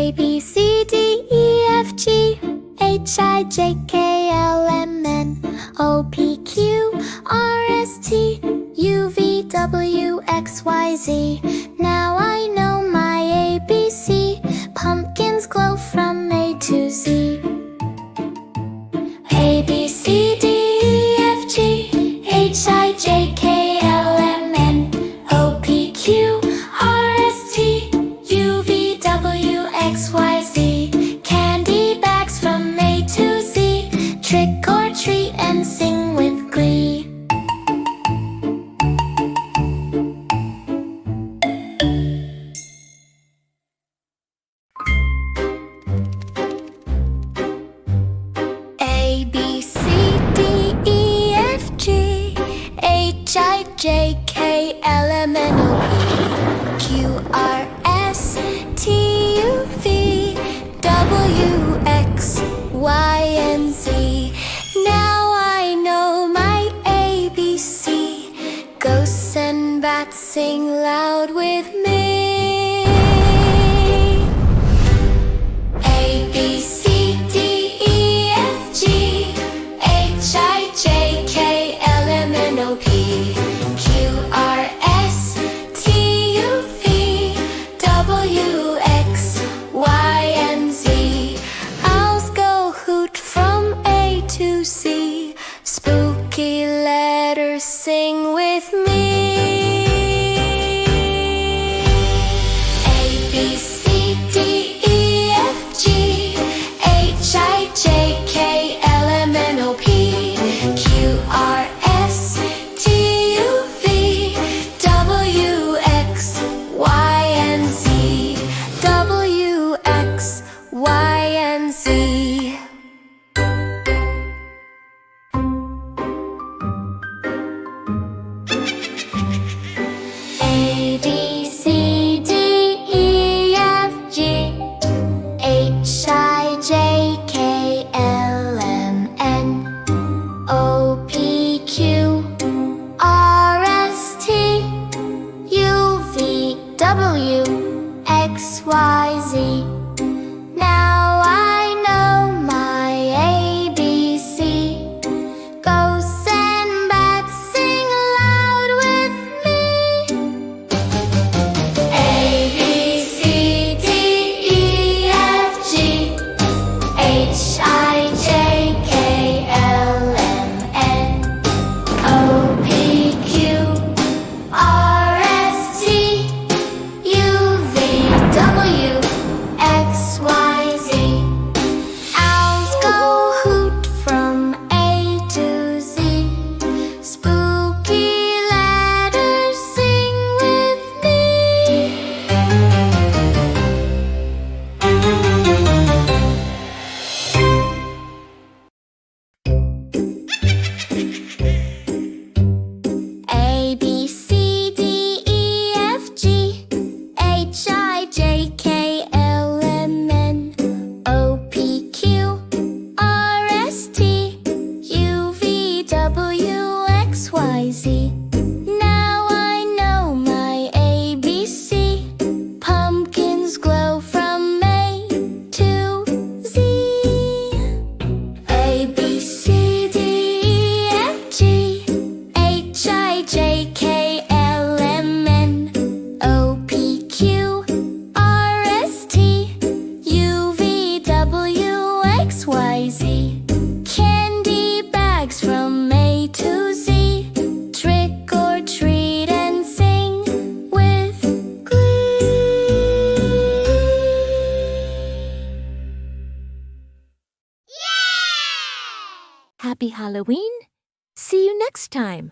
A, B, C, D, E, F, G, H, I, J, K, L, M, N, O, P, Q, R, S, T, U, V, W, X, Y, Z. Now I know my ABC. Pumpkins glow from A to Z. A, B, C, D, E, F, G, H, I, J, K, L, M, N, O, P, Q, R, S, T, U, V, W, X, Y, Z. Candy bags from A to Z. Trick or treat and sing with glee. A, B, C, D, E, F, G, H, I, J, K, L, M, N, O, P, Q, R, S, T, U, V, W, X, Y, and Z. Now I know my ABC. Ghosts and bats sing loud with me. A, B, C, D, E, F, G, H, I, J, K, L, M, N, O, P, Q, R, S, T, U, V, W, X, Y, and Z. Owls go hoot from A to Z. Spooky letters sing with me. A, B, C, D, E, F, G, H, I, J, K, L, M, N, O, P, Q, R, S, T, U, V, W, X, Y, and Z. W, X, Y, and Z. A, B, C, D, E, F, G, H, I, J, K, L, M, N, O, P, Q, R, S, T, U, V, W, X, Y, Z. Now I know my ABC. Ghosts and bats sing loud with me. A, B, C, D, E, F, G, H, I, J, K, L, M, N, O, P, Q, R, S, T, U, V, W, X, Y, Z. Owls go hoot from A to Z. Spooky letters sing with me. A, B, C, D, E, F, G, H, I, J, K, L, M, N, O, P, Q, R, S, T, U, V, W, X, Y, Z. Now I know my ABC. Pumpkins glow from A to Z. A, B, C, D, E, F, G, H, I, J, K, L, M, N, O, P, Q, R, S, T, U, V, W, X, Y, Z. Candy bags from A to Z. Trick or treat and sing with glee. Happy Halloween! See you next time.